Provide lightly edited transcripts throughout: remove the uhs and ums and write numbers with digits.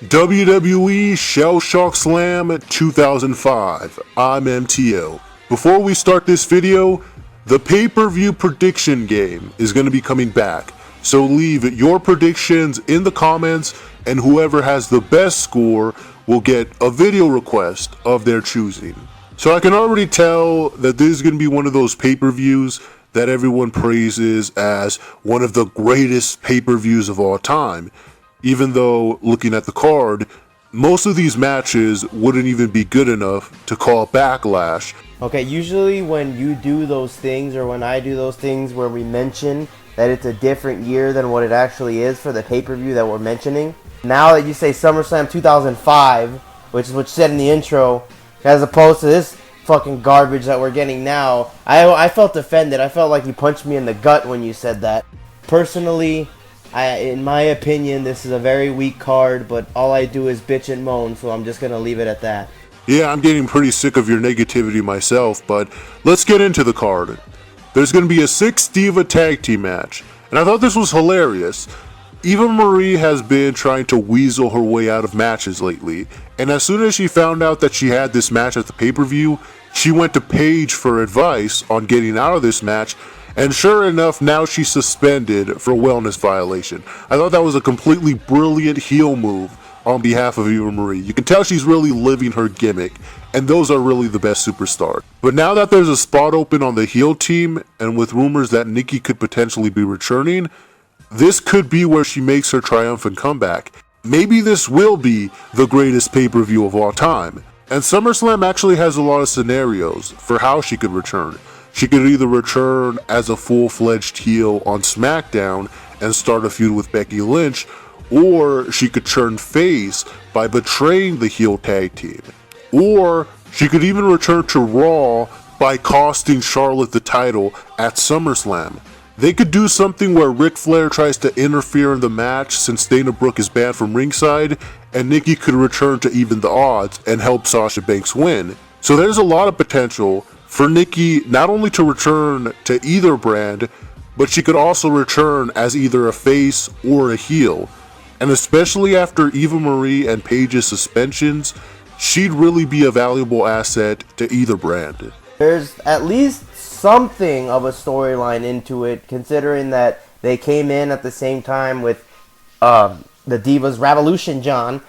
WWE Shell Shock Slam 2005. I'm MTO. Before we start this video, the pay-per-view prediction game is going to be coming back. So leave your predictions in the comments, and whoever has the best score will get a video request of their choosing. So I can already tell that this is going to be one of those pay-per-views that everyone praises as one of the greatest pay-per-views of all time. Even though, looking at the card, most of these matches wouldn't even be good enough to call Backlash. Okay, usually when you do those things, or when I do those things where we mention that it's a different year than what it actually is for the pay-per-view that we're mentioning, now that you say SummerSlam 2005, which is what you said in the intro, as opposed to this fucking garbage that we're getting now, I felt offended. I felt like you punched me in the gut when you said that. Personally, in my opinion, this is a very weak card, but all I do is bitch and moan, so I'm just going to leave it at that. Yeah, I'm getting pretty sick of your negativity myself, but let's get into the card. There's going to be a 6-Diva tag team match, and I thought this was hilarious. Eva Marie has been trying to weasel her way out of matches lately, and as soon as she found out that she had this match at the pay-per-view, she went to Paige for advice on getting out of this match. And sure enough, now she's suspended for a wellness violation. I thought that was a completely brilliant heel move on behalf of Eva Marie. You can tell she's really living her gimmick, and those are really the best superstars. But now that there's a spot open on the heel team, and with rumors that Nikki could potentially be returning, this could be where she makes her triumphant comeback. Maybe this will be the greatest pay-per-view of all time. And SummerSlam actually has a lot of scenarios for how she could return. She could either return as a full-fledged heel on SmackDown and start a feud with Becky Lynch, or she could turn face by betraying the heel tag team. Or she could even return to Raw by costing Charlotte the title at SummerSlam. They could do something where Ric Flair tries to interfere in the match since Dana Brooke is banned from ringside, and Nikki could return to even the odds and help Sasha Banks win. So there's a lot of potential for Nikki not only to return to either brand, but she could also return as either a face or a heel. And especially after Eva Marie and Paige's suspensions, she'd really be a valuable asset to either brand. There's at least something of a storyline into it, considering that they came in at the same time with the Divas Revolution John,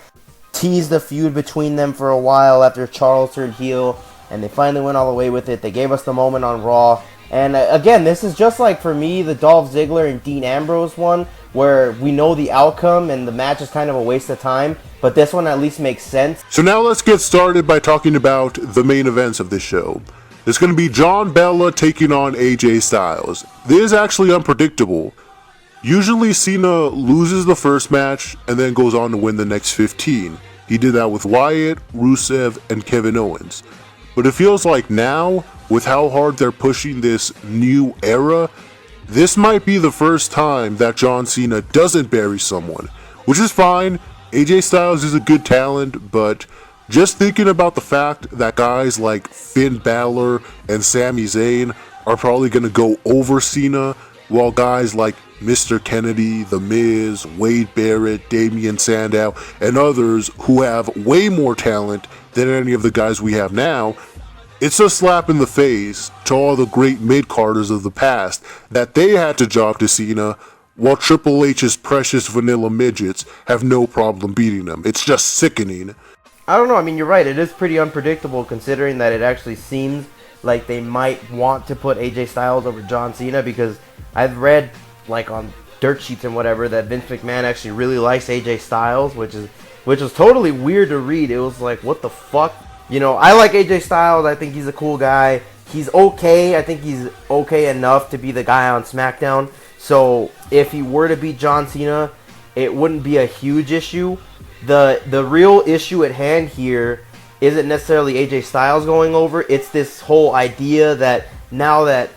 teased the feud between them for a while after Charles turned heel, and they finally went all the way with it. They gave us the moment on Raw. And again, this is just like, for me, the Dolph Ziggler and Dean Ambrose one, where we know the outcome and the match is kind of a waste of time. But this one at least makes sense. So now let's get started by talking about the main events of this show. It's going to be John Bella taking on AJ Styles. This is actually unpredictable. Usually Cena loses the first match and then goes on to win the next 15. He did that with Wyatt, Rusev, and Kevin Owens. But it feels like now, with how hard they're pushing this new era, this might be the first time that John Cena doesn't bury someone, which is fine. AJ Styles is a good talent, but just thinking about the fact that guys like Finn Balor and Sami Zayn are probably going to go over Cena, while guys like Mr. Kennedy, The Miz, Wade Barrett, Damian Sandow, and others who have way more talent than any of the guys we have now, it's a slap in the face to all the great mid-carders of the past that they had to job to Cena, while Triple H's precious vanilla midgets have no problem beating them. It's just sickening. I don't know, I mean, you're right, it is pretty unpredictable considering that it actually seems like they might want to put AJ Styles over John Cena, because I've read, like, on dirt sheets and whatever, that Vince McMahon actually really likes AJ Styles, which was totally weird to read. It was like, what the fuck? You know, I like AJ Styles. I think he's a cool guy. He's okay. I think he's okay enough to be the guy on SmackDown. So if he were to beat John Cena, it wouldn't be a huge issue. The real issue at hand here isn't necessarily AJ Styles going over. It's this whole idea that now that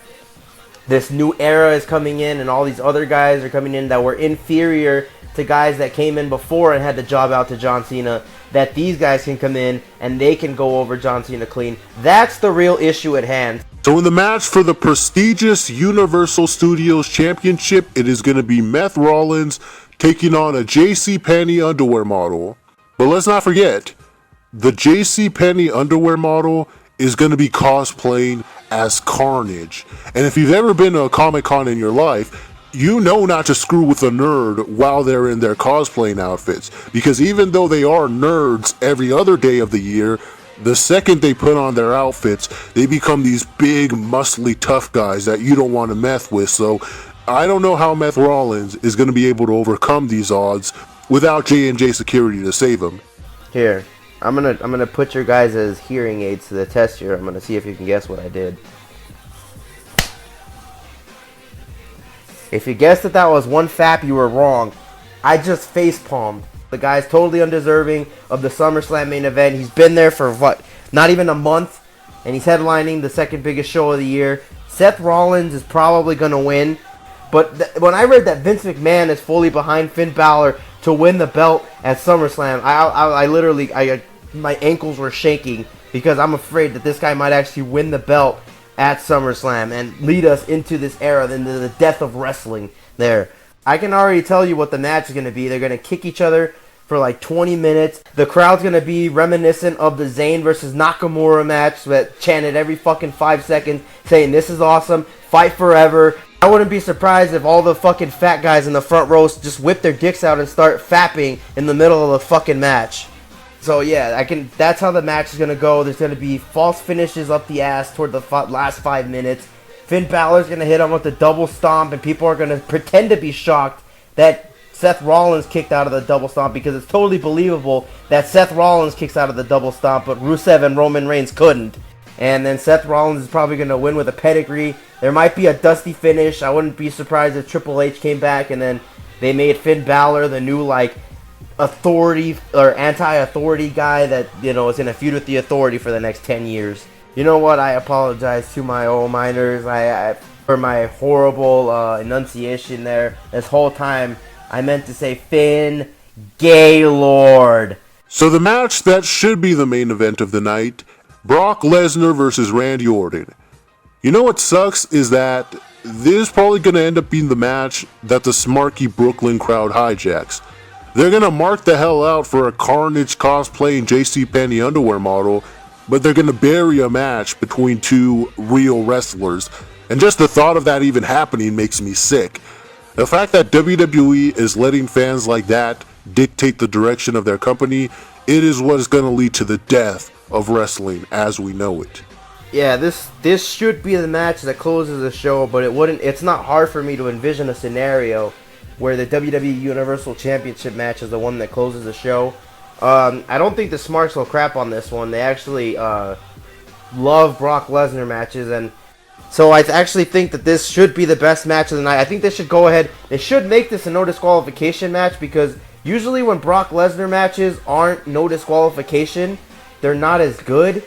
this new era is coming in and all these other guys are coming in that were inferior to guys that came in before and had the job out to John Cena, that these guys can come in and they can go over John Cena clean. That's the real issue at hand. So in the match for the prestigious Universal Studios Championship, it is going to be Seth Rollins taking on a JCPenney underwear model. But let's not forget, the JCPenney underwear model is going to be cosplaying as Carnage. And if you've ever been to a Comic-Con in your life, you know not to screw with a nerd while they're in their cosplaying outfits. Because even though they are nerds every other day of the year, the second they put on their outfits, they become these big, muscly, tough guys that you don't want to mess with. So I don't know how Seth Rollins is going to be able to overcome these odds without J&J security to save him. Here, I'm gonna put your guys as hearing aids to the test here. I'm gonna see if you can guess what I did. If you guessed that was one fap, you were wrong. I just face palmed. The guy's totally undeserving of the SummerSlam main event. He's been there for what? Not even a month, and he's headlining the second biggest show of the year. Seth Rollins is probably gonna win, but when I read that Vince McMahon is fully behind Finn Balor to win the belt at SummerSlam, I literally, my ankles were shaking because I'm afraid that this guy might actually win the belt at SummerSlam and lead us into this era, into the death of wrestling there. I can already tell you what the match is going to be. They're going to kick each other for like 20 minutes. The crowd's going to be reminiscent of the Zayn versus Nakamura match that chanted every fucking 5 seconds saying, "This is awesome, fight forever." I wouldn't be surprised if all the fucking fat guys in the front row just whip their dicks out and start fapping in the middle of the fucking match. So yeah, that's how the match is going to go. There's going to be false finishes up the ass toward the last 5 minutes. Finn Balor's going to hit him with the double stomp, and people are going to pretend to be shocked that Seth Rollins kicked out of the double stomp, because it's totally believable that Seth Rollins kicks out of the double stomp, but Rusev and Roman Reigns couldn't. And then Seth Rollins is probably going to win with a pedigree. There might be a dusty finish. I wouldn't be surprised if Triple H came back and then they made Finn Balor the new, like, authority or anti-authority guy that, you know, is going to feud with the authority for the next 10 years. You know what? I apologize to my old miners for my horrible enunciation there. This whole time I meant to say Finn Gaylord. So the match that should be the main event of the night, Brock Lesnar versus Randy Orton. You know what sucks is that this is probably going to end up being the match that the smarky Brooklyn crowd hijacks. They're going to mark the hell out for a Carnage cosplaying JCPenney underwear model, but they're going to bury a match between two real wrestlers. And just the thought of that even happening makes me sick. The fact that WWE is letting fans like that dictate the direction of their company, it is what is going to lead to the death of wrestling as we know it. Yeah, this should be the match that closes the show, but it's not hard for me to envision a scenario where the WWE Universal Championship match is the one that closes the show. I don't think the Smarts will crap on this one. They actually love Brock Lesnar matches, and so I actually think that this should be the best match of the night. I think they should go ahead. They should make this a no disqualification match, because usually when Brock Lesnar matches aren't no disqualification, they're not as good.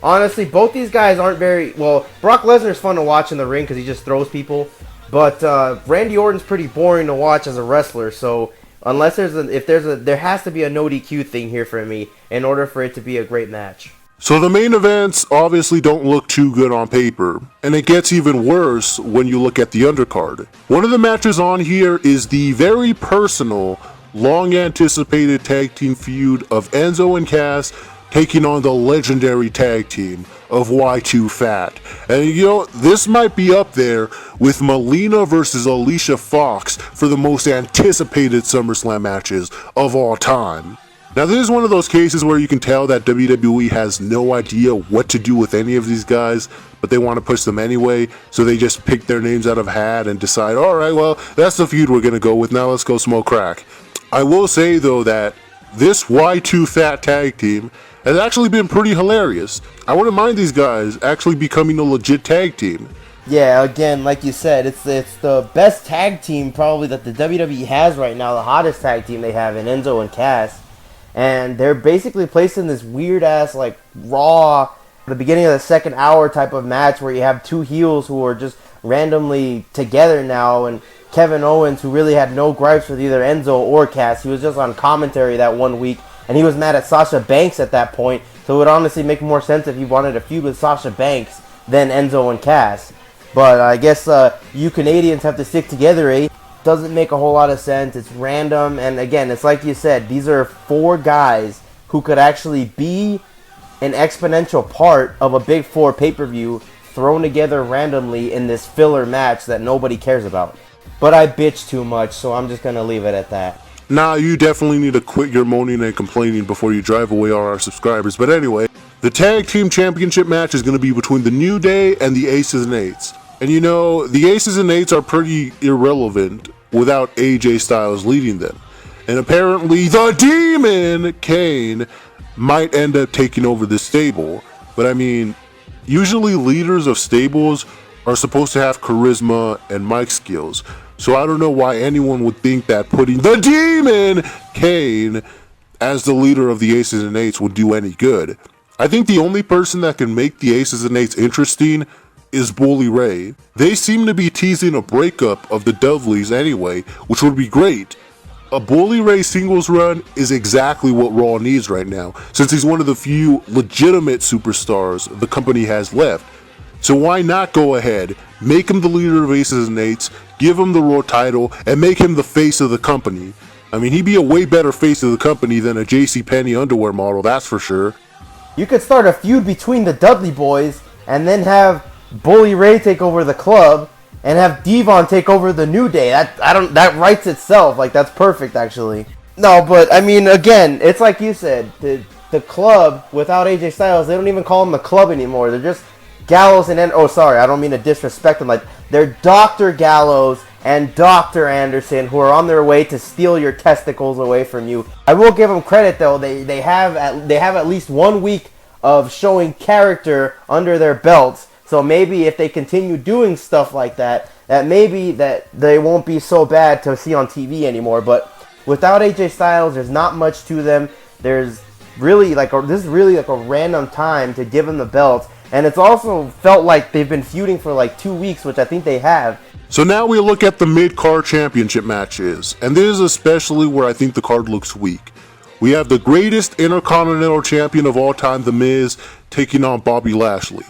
Honestly, both these guys aren't very... Well, Brock Lesnar's fun to watch in the ring because he just throws people. But Randy Orton's pretty boring to watch as a wrestler. So unless there has to be a no DQ thing here for me in order for it to be a great match. So the main events obviously don't look too good on paper, and it gets even worse when you look at the undercard. One of the matches on here is the very personal, long-anticipated tag team feud of Enzo and Cass taking on the legendary tag team of Y2 Fat. And you know, this might be up there with Melina versus Alicia Fox for the most anticipated SummerSlam matches of all time. Now, this is one of those cases where you can tell that WWE has no idea what to do with any of these guys, but they want to push them anyway, so they just pick their names out of a hat and decide, alright, well, that's the feud we're going to go with, now let's go smoke crack. I will say, though, that this Y2 Fat tag team has actually been pretty hilarious. I wouldn't mind these guys actually becoming a legit tag team. Yeah, again, like you said, it's the best tag team probably that the WWE has right now, the hottest tag team they have in Enzo and Cass. And they're basically placed in this weird-ass, like, Raw, the beginning of the second hour type of match where you have two heels who are just randomly together now, and Kevin Owens, who really had no gripes with either Enzo or Cass. He was just on commentary that one week, and he was mad at Sasha Banks at that point, so it would honestly make more sense if he wanted a feud with Sasha Banks than Enzo and Cass. But I guess you Canadians have to stick together, eh? doesn't make a whole lot of sense. It's random, and again, it's like you said, these are 4 guys who could actually be an exponential part of a Big 4 pay-per-view thrown together randomly in this filler match that nobody cares about. But I bitch too much, so I'm just going to leave it at that. Nah, you definitely need to quit your moaning and complaining before you drive away all our subscribers. But anyway, the Tag Team Championship match is going to be between the New Day and the Aces and Eights. And you know, the Aces and Eights are pretty irrelevant without AJ Styles leading them. And apparently the Demon, Kane, might end up taking over this stable. But I mean, usually leaders of stables are supposed to have charisma and mic skills. So I don't know why anyone would think that putting the Demon, Kane, as the leader of the Aces and Eights would do any good. I think the only person that can make the Aces and Eights interesting is Bully Ray. They seem to be teasing a breakup of the Dudleys anyway, which would be great. A Bully Ray singles run is exactly what Raw needs right now, since he's one of the few legitimate superstars the company has left. So why not go ahead, make him the leader of Aces and Eights, give him the Raw title, and make him the face of the company. I mean, he'd be a way better face of the company than a JCPenney underwear model, that's for sure. You could start a feud between the Dudley Boys and then have Bully Ray take over the club and have Devon take over the New Day. That writes itself. Like, that's perfect, actually. No, but I mean, again, it's like you said, the club without AJ Styles, they don't even call them the club anymore. They're just Gallows and oh, sorry, I don't mean to disrespect them. Like, they're Dr. Gallows and Dr. Anderson, who are on their way to steal your testicles away from you. I will give them credit though. They have at least 1 week of showing character under their belts. So maybe if they continue doing stuff like that, maybe they won't be so bad to see on TV anymore. But without AJ Styles, there's not much to them. There's really this is really like a random time to give them the belts. And it's also felt like they've been feuding for like 2 weeks, which I think they have. So now we look at the mid-card championship matches, and this is especially where I think the card looks weak. We have the greatest Intercontinental Champion of all time, The Miz, taking on Bobby Lashley.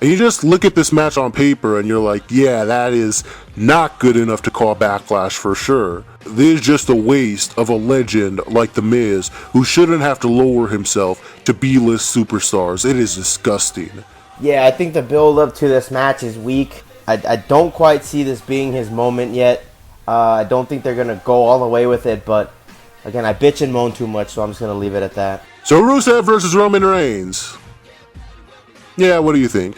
And you just look at this match on paper and you're like, yeah, that is not good enough to call Backlash for sure. This is just a waste of a legend like The Miz, who shouldn't have to lower himself to B-list superstars. It is disgusting. Yeah, I think the build-up to this match is weak. I don't quite see this being his moment yet. I don't think they're going to go all the way with it, but again, I bitch and moan too much, so I'm just going to leave it at that. So Rusev versus Roman Reigns. Yeah, what do you think?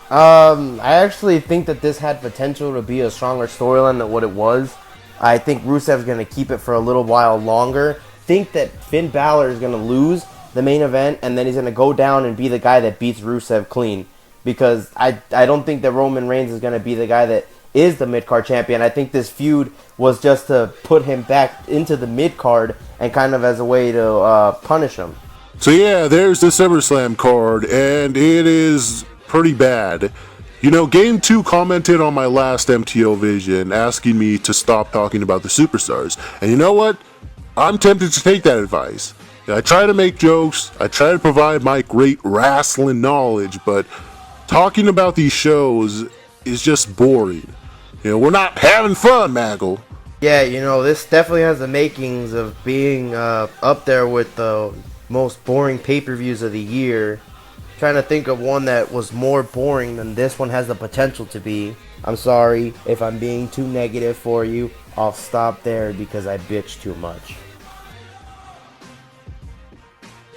I actually think that this had potential to be a stronger storyline than what it was. I think Rusev's going to keep it for a little while longer. Think that Finn Balor is going to lose the main event, and then he's going to go down and be the guy that beats Rusev clean. Because I don't think that Roman Reigns is going to be the guy that is the mid-card champion. I think this feud was just to put him back into the mid-card and kind of as a way to punish him. So yeah, there's the SummerSlam card, and it is pretty bad. You know, Game 2 commented on my last MTO Vision, asking me to stop talking about the superstars. And you know what? I'm tempted to take that advice. I try to make jokes, I try to provide my great wrestling knowledge, but talking about these shows is just boring. You know, we're not having fun, Maggle. Yeah, you know, this definitely has the makings of being up there with the most boring pay-per-views of the year. Trying to think of one that was more boring than this one has the potential to be. I'm sorry if I'm being too negative for you. I'll stop there because I bitch too much.